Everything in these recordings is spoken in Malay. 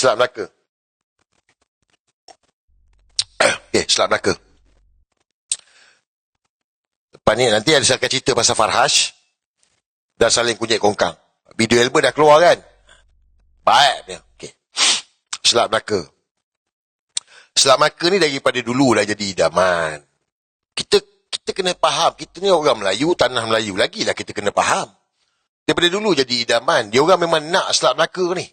Selat Melaka. Okay, Selat Melaka. Lepas ni nanti saya akan cerita pasal Farhash dan saling kunyit kongkang. Video album dah keluar kan? Baik dia. Okay. Selat Melaka. Selat Melaka ni daripada dulu dah jadi idaman. Kita kena faham, kita ni orang Melayu, tanah Melayu. Lagilah kita kena faham. Daripada dulu jadi idaman. Dia orang memang nak Selat Melaka ni.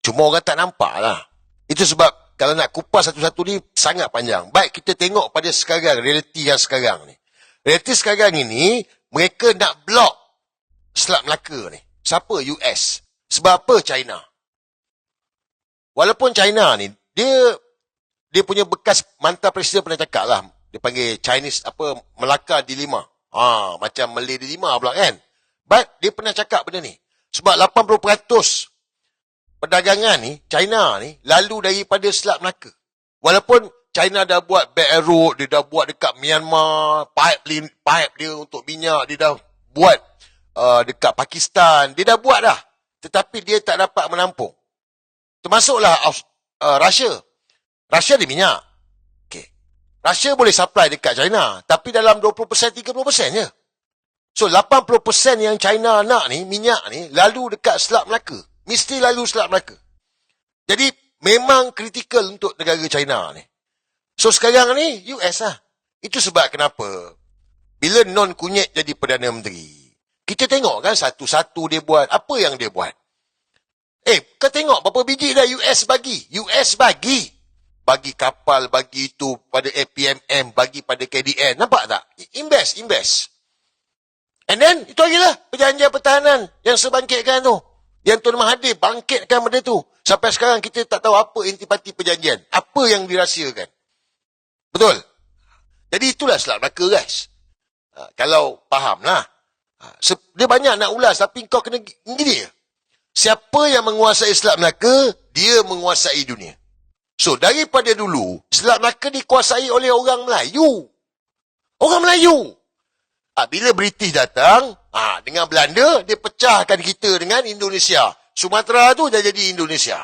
Cuma orang tak nampak lah. Itu sebab kalau nak kupas satu-satu ni sangat panjang. Baik kita tengok pada sekarang, realiti yang sekarang ni. Realiti sekarang ini, mereka nak blok Selat Melaka ni. Siapa? US. Sebab apa? China. Walaupun China ni, dia punya bekas mantan presiden pernah cakap lah. Dia panggil Chinese, Melaka Dilema. Macam Malay Dilema pula kan. But, dia pernah cakap benda ni. Sebab 80% perdagangan ni, China ni, lalu daripada Selat Melaka. Walaupun China dah buat Belt and Road, dia dah buat dekat Myanmar, pipe dia untuk minyak, dia dah buat dekat Pakistan, dia dah buat dah. Tetapi dia tak dapat menampung. Termasuklah Russia. Russia ada minyak. Okay. Russia boleh supply dekat China, tapi dalam 20%, 30% je. So, 80% yang China nak ni, minyak ni, lalu dekat Selat Melaka. Mesti lalu Selat Melaka. Jadi, memang kritikal untuk negara China ni. So, sekarang ni, US lah. Itu sebab kenapa, bila non kunyit jadi Perdana Menteri, kita tengok kan satu-satu dia buat. Apa yang dia buat? Kau tengok berapa biji dah US bagi. US bagi. Bagi kapal, bagi itu pada APMM, bagi pada KDN. Nampak tak? Invest. And then, itu lagi lah perjanjian pertahanan yang sebangkitkan tu. Yang Tun Mahathir bangkitkan benda tu. Sampai sekarang kita tak tahu apa intipati perjanjian. Apa yang dirahsiakan. Betul? Jadi itulah Selat Melaka guys. Kalau faham lah. Dia banyak nak ulas tapi kau kena gini. Siapa yang menguasai Selat Melaka, dia menguasai dunia. So daripada dulu, Selat Melaka dikuasai oleh orang Melayu. Orang Melayu. Bila British datang, dengan Belanda, dia pecahkan kita dengan Indonesia. Sumatera tu dah jadi Indonesia.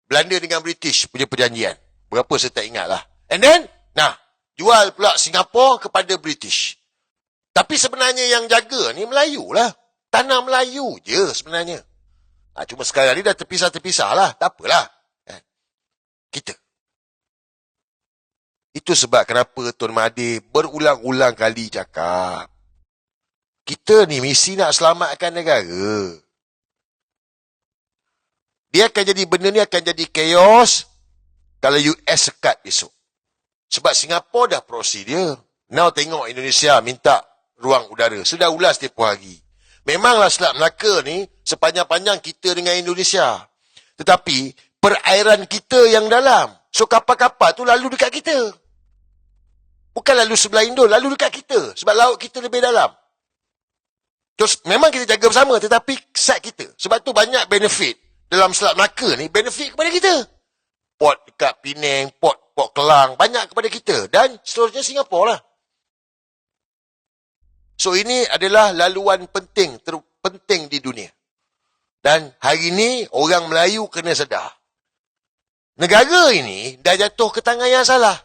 Belanda dengan British punya perjanjian. Berapa saya tak ingat lah. And then, jual pula Singapura kepada British. Tapi sebenarnya yang jaga ni Melayu lah. Tanah Melayu je sebenarnya. Cuma sekarang ni dah terpisah-terpisah lah. Tak apalah. Kita. Itu sebab kenapa Tun Mahathir berulang-ulang kali cakap. Kita ni misi nak selamatkan negara. Dia akan jadi, benda ni akan jadi chaos kalau US sekat besok. Sebab Singapura dah prosedur. Now tengok Indonesia minta ruang udara. Sudah ulas tempoh hari. Memanglah Selat Melaka ni sepanjang-panjang kita dengan Indonesia. Tetapi perairan kita yang dalam. So kapal-kapal tu lalu dekat kita. Bukan lalu sebelah Indo, lalu dekat kita. Sebab laut kita lebih dalam. Terus memang kita jaga bersama tetapi side kita. Sebab tu banyak benefit dalam Selat Melaka ni, benefit kepada kita. Port dekat Penang, Port Kelang, banyak kepada kita. Dan seterusnya Singapura lah. So ini adalah laluan penting di dunia. Dan hari ini orang Melayu kena sedar. Negara ini dah jatuh ke tangan yang salah.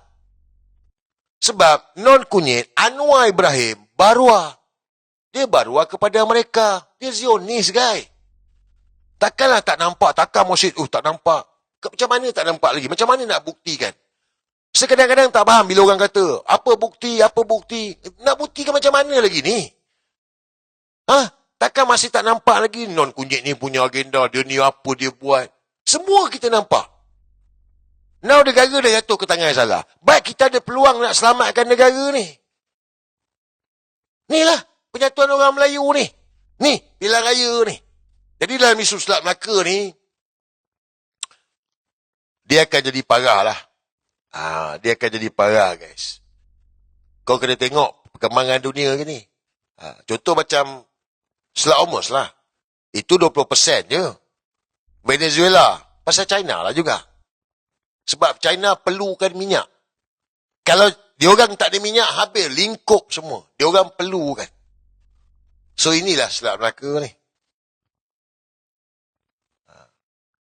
Sebab non kunyit Anwar Ibrahim barua. Dia barua kepada mereka. Dia Zionis guys. Takkanlah tak nampak, takkan Mosid, tak nampak. Macam mana tak nampak lagi? Macam mana nak buktikan? Sekadang-kadang tak faham bila orang kata, apa bukti? Nak buktikan macam mana lagi ni? Takkan masih tak nampak lagi non kunyit ni punya agenda, dia ni apa dia buat. Semua kita nampak. Now negara dah jatuh ke tangan yang salah. Baik kita ada peluang nak selamatkan negara ni. Inilah penyatuan orang Melayu ni. Ni, pilihan raya ni. Jadi dalam isu Selat Melaka ni, dia akan jadi parah lah. Dia akan jadi parah guys. Kau kena tengok perkembangan dunia ke ni. Contoh macam Selat Hormuz lah. Itu 20% je. Venezuela, pasal China lah juga. Sebab China perlukan minyak. Kalau diorang tak ada minyak, habis lingkup semua. Diorang perlukan. So inilah Selat Melaka ni.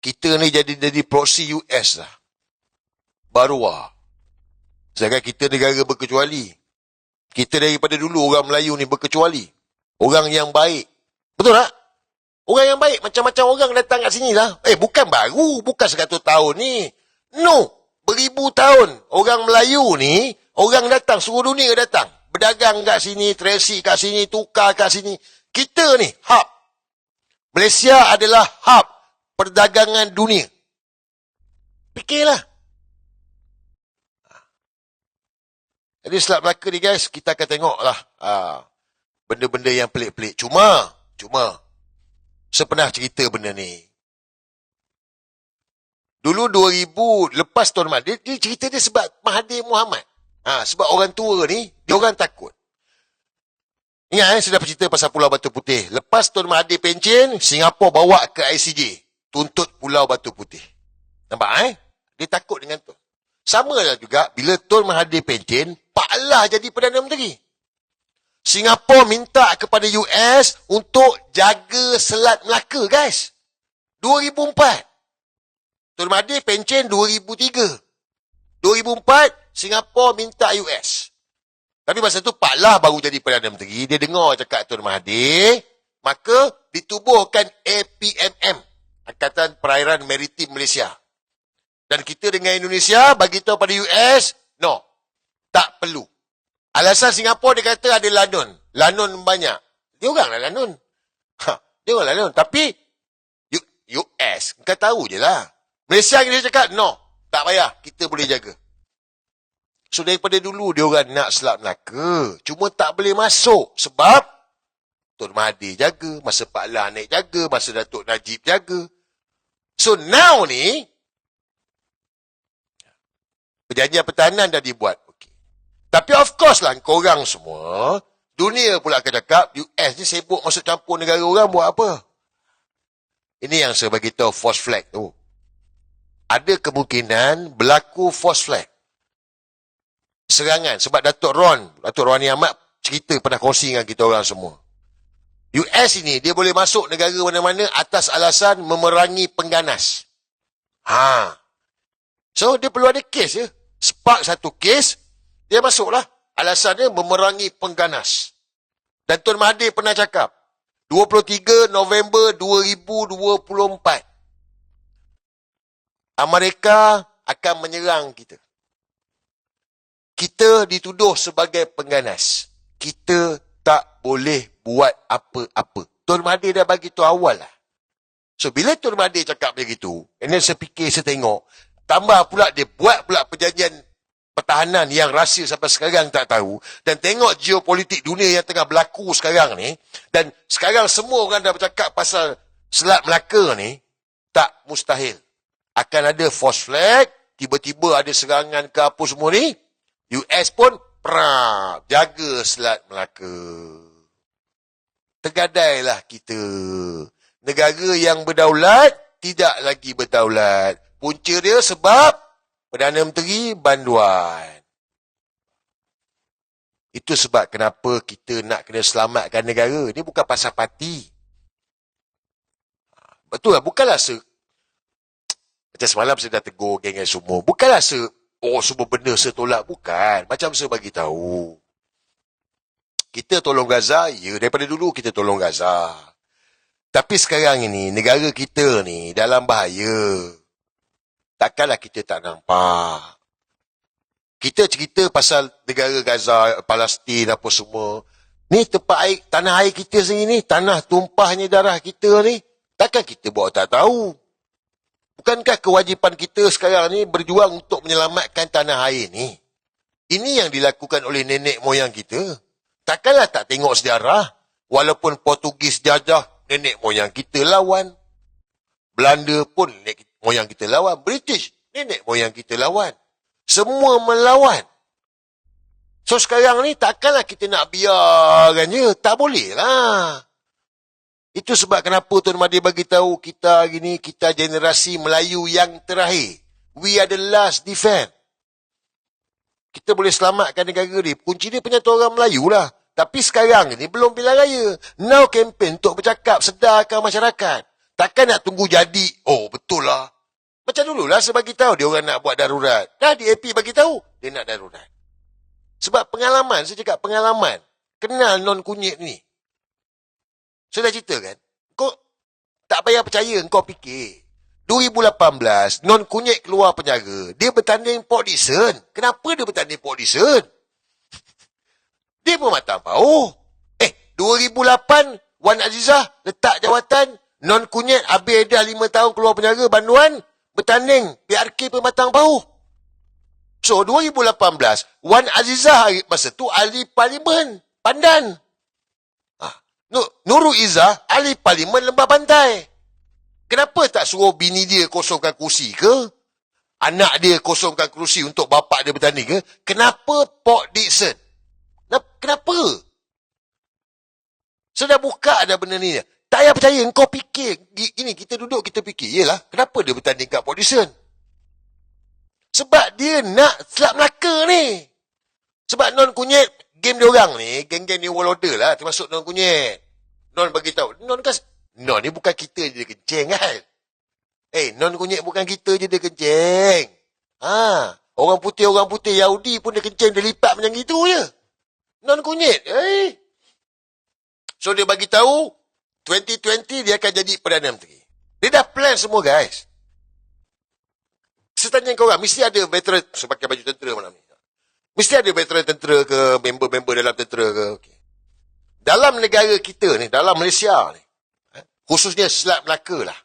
kita ni jadi proxy US lah. Baru lah. Sedangkan kita negara berkecuali. Kita daripada dulu orang Melayu ni berkecuali. Orang yang baik. Betul tak? Orang yang baik. Macam-macam orang datang kat sini lah. Bukan baru. Bukan 100 tahun ni. No. Beribu tahun. Orang Melayu ni, orang datang. Seluruh dunia datang. Berdagang kat sini, transit kat sini, tukar kat sini. Kita ni, hub. Malaysia adalah hub perdagangan dunia. Fikirlah. Jadi Selat Melaka ni guys, kita akan tengoklah benda-benda yang pelik-pelik. Cuma, saya pernah cerita benda ni. Dulu 2000, lepas Tuan Mahathir, dia cerita dia sebab Mahathir Mohamad. Sebab orang tua ni, dia orang takut. Ingat saya dah cerita pasal Pulau Batu Putih. Lepas Tuan Mahathir pencen, Singapura bawa ke ICJ. Tuntut Pulau Batu Putih. Nampak Dia takut dengan tu. Sama lah juga, bila Tun Mahathir pencen, Pak Allah jadi Perdana Menteri. Singapura minta kepada US untuk jaga Selat Melaka, guys. 2004. Tun Mahathir pencen 2003. 2004, Singapura minta US. Tapi masa tu Pak Allah baru jadi Perdana Menteri. Dia dengar cakap Tun Mahathir, maka ditubuhkan APMM, Angkatan Perairan Maritim Malaysia. Dan kita dengan Indonesia bagi tahu pada US, no, tak perlu. Alasan Singapura dia kata ada lanun. Lanun banyak. Dia orang lah lanun. Dia orang lah lanun. Tapi US, kau tahu je lah. Malaysia dia cakap, no, tak payah, kita boleh jaga. So daripada dulu dia orang nak Selat Melaka. Cuma tak boleh masuk sebab Tun Mahathir jaga, masa Pak Allah naik jaga, masa Datuk Najib jaga. So now ni, perjanjian pertahanan dah dibuat. Okay. Tapi of course lah, korang semua, dunia pula akan cakap, US ni sibuk masuk campur negara orang buat apa? Ini yang saya bagi tahu false flag tu. Ada kemungkinan berlaku false flag. Serangan. Sebab Datuk Roni Ahmad cerita pernah kongsi dengan kita orang semua. US ini, dia boleh masuk negara mana-mana atas alasan memerangi pengganas. So, dia perlu ada kes je. Spark satu kes, dia masuklah. Alasannya memerangi pengganas. Dan Tun Mahathir pernah cakap, 23 November 2024, Amerika akan menyerang kita. Kita dituduh sebagai pengganas. Kita tak boleh buat apa-apa. Tun Mahathir dah bagi tu awal lah. So, bila Tun Mahathir cakap begitu, and then saya fikir, saya tengok, tambah pula dia buat pula perjanjian pertahanan yang rahsia sampai sekarang tak tahu. Dan tengok geopolitik dunia yang tengah berlaku sekarang ni. Dan sekarang semua orang dah bercakap pasal Selat Melaka ni. Tak mustahil. Akan ada false flag. Tiba-tiba ada serangan ke apa semua ni. US pun jaga Selat Melaka. Tergadailah kita. Negara yang berdaulat tidak lagi berdaulat. Punca dia sebab Perdana Menteri banduan. Itu sebab kenapa kita nak kena selamatkan negara. Ini bukan pasal parti. Betul lah, bukanlah macam semalam saya dah tegur geng semua. Bukanlah semua benda saya tolak. Bukan. Macam saya bagi tahu. Kita tolong Gaza, ya, daripada dulu kita tolong Gaza. Tapi sekarang ini, negara kita ni dalam bahaya. Takkanlah kita tak nampak. Kita cerita pasal negara Gaza, Palestin, apa semua. Ni tempat air, tanah air kita sendiri ni, tanah tumpahnya darah kita ni. Takkan kita buat tak tahu. Bukankah kewajipan kita sekarang ni berjuang untuk menyelamatkan tanah air ni? Ini yang dilakukan oleh nenek moyang kita. Takkanlah tak tengok sejarah. Walaupun Portugis jajah, nenek moyang kita lawan. Belanda pun nenek moyang kita lawan. British, nenek moyang kita lawan. Semua melawan. So sekarang ni takkanlah kita nak biarkan je. Tak boleh lah. Itu sebab kenapa Tuan Mahathir bagi tahu kita hari ni, kita generasi Melayu yang terakhir. We are the last defense. Kita boleh selamatkan negara ni. Kunci dia penyatu orang Melayu lah. Tapi sekarang ni belum pilihan raya. Now campaign untuk bercakap, sedarkan masyarakat. Takkan nak tunggu jadi. Oh, betul lah. Macam dululah saya bagi tahu dia orang nak buat darurat. Dah DAP bagi tahu dia nak darurat. Sebab pengalaman, saya cakap pengalaman. Kenal non kunyit ni. Saya dah cerita kan. Kau tak payah percaya, kau fikir. 2018, non kunyit keluar penjara. Dia bertanding Port Dickson. Kenapa dia bertanding Port Dickson? Dia pematang pauh. 2008, Wan Azizah letak jawatan. Non kunyit habis dah 5 tahun keluar penjara banduan. Bertanding PRK pematang pauh. So 2018, Wan Azizah masa tu ahli parlimen Pandan. Nurul Izzah ahli parlimen Lembah Pantai. Kenapa tak suruh bini dia kosongkan kursi ke? Anak dia kosongkan kursi untuk bapak dia bertanding ke? Kenapa Port Dickson? Kenapa? Saya dah buka dah benda ni. Tak payah percaya, kau fikir. Gini, kita duduk, kita fikir. Yelah, kenapa dia bertanding kat Port Dickson? Sebab dia nak Selat Melaka ni. Sebab non kunyit, game dia orang ni, geng-geng ni World Order lah, termasuk non kunyit. Non bagi tahu. Non ni bukan kita je dia kencing kan? Non kunyit bukan kita je dia kencing. Orang putih Yahudi pun dia kencing, dia lipat macam gitu je. Non kunyit. So dia bagi tahu 2020 dia akan jadi Perdana Menteri. Dia dah plan semua guys. Saya tanya korang, mesti ada veteran, saya pakai baju tentera malam ni. Mesti ada veteran tentera ke, member-member dalam tentera ke. Okay. Dalam negara kita ni, dalam Malaysia ni, khususnya Selat Melaka lah.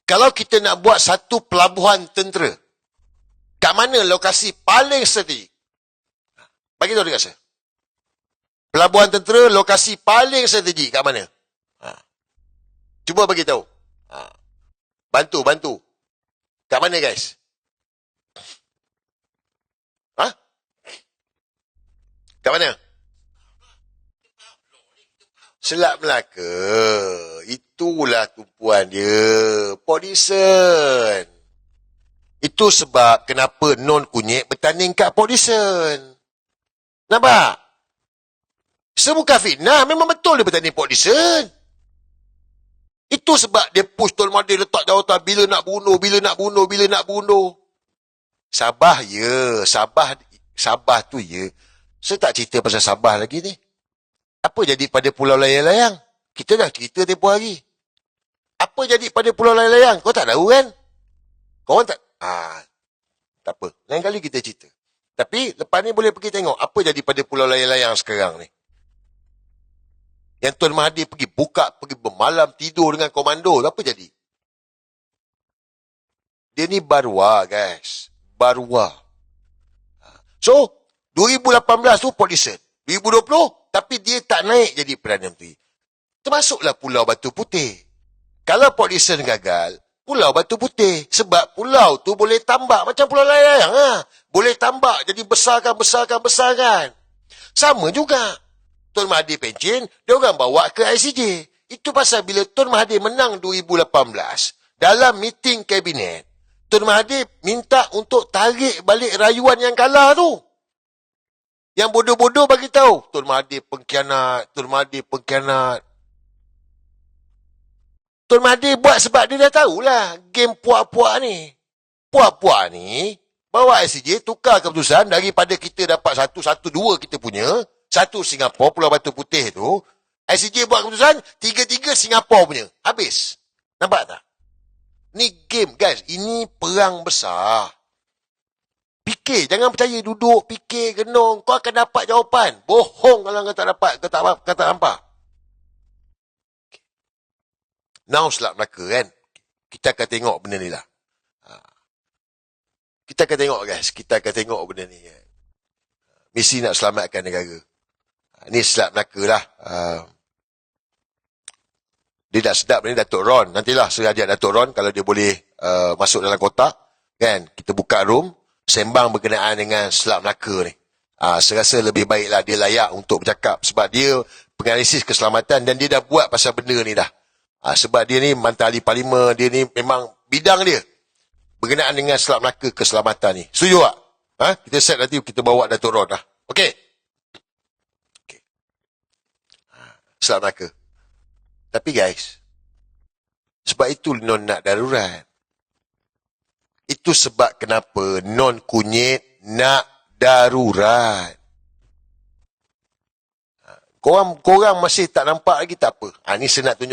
Kalau kita nak buat satu pelabuhan tentera, kat mana lokasi paling strategik? Bagi tahu dekat saya. Pelabuhan tentera, lokasi paling strategik kat mana? Cuba bagi tahu. Bantu. Kat mana guys? Kat mana? Selat Melaka. Itulah tumpuan dia. Port Dickson. Itu sebab kenapa non kunyit bertanding kat Port Dickson. Nampak? Sebukan fitnah. Memang betul dia bertanding Port Dickson. Itu sebab dia push Tun Mahathir letak jawatan bila nak bunuh. Sabah ya. Sabah tu ya. Saya tak cerita pasal Sabah lagi ni. Apa jadi pada Pulau Layang-Layang? Kita dah cerita tempoh hari. Apa jadi pada Pulau Layang-Layang? Kau tak tahu kan? Korang tak? Tak apa. Lain kali kita cerita. Tapi lepas ni boleh pergi tengok apa jadi pada Pulau Layang-Layang sekarang ni. Yang Tun Mahathir pergi bermalam tidur dengan komando. Apa jadi? Dia ni barwa guys. Barwa. So, 2018 tu Port Dickson. 2020, tapi dia tak naik jadi Perdana Menteri. Termasuklah Pulau Batu Putih. Kalau Port Dickson gagal, Pulau Batu Putih. Sebab pulau tu boleh tambak. Macam Pulau Layang. Boleh tambak. Jadi besarkan. Sama juga. Tun Mahathir pencen, dia orang bawa ke ICJ. Itu pasal bila Tun Mahathir menang 2018, dalam meeting kabinet, Tun Mahathir minta untuk tarik balik rayuan yang kalah tu. Yang bodoh-bodoh bagi tahu Tun Mahathir pengkhianat. Tun Mahathir buat sebab dia dah tahulah game puak-puak ni. Puak-puak ni bawa ICJ tukar keputusan daripada kita dapat 1-1-2 kita punya, 1 Singapura Pulau Batu Putih tu, ICJ buat keputusan 3-3 Singapura punya. Habis. Nampak tak? Ni game guys, ini perang besar. Fikir, jangan percaya, duduk, fikir, genong, kau akan dapat jawapan. Bohong kalau kau tak dapat, kau tak nampak. Now Selat Melaka kan, kita akan tengok benda ni lah. Kita akan tengok benda ni kan. Misi nak selamatkan negara. Ni Selat Melaka lah. Dia dah sedap ni Datuk Ron. Nantilah saya ajak Datuk Ron kalau dia boleh masuk dalam kotak. Kan, kita buka room. Sembang berkenaan dengan Selat Melaka ni. Saya rasa lebih baiklah dia layak untuk bercakap. Sebab dia penganalisis keselamatan dan dia dah buat pasal benda ni dah. Sebab dia ni mantan ahli parlimen, dia ni memang bidang dia. Berkenaan dengan Selat Melaka keselamatan ni. Setuju tak? Kita set nanti kita bawa Datuk Ron lah. Okey? Selat Melaka. Tapi guys, Sebab itu non nak darurat. Itu sebab kenapa non kunyit nak darurat. Korang masih tak nampak lagi tak apa. Ni saya nak tunjuk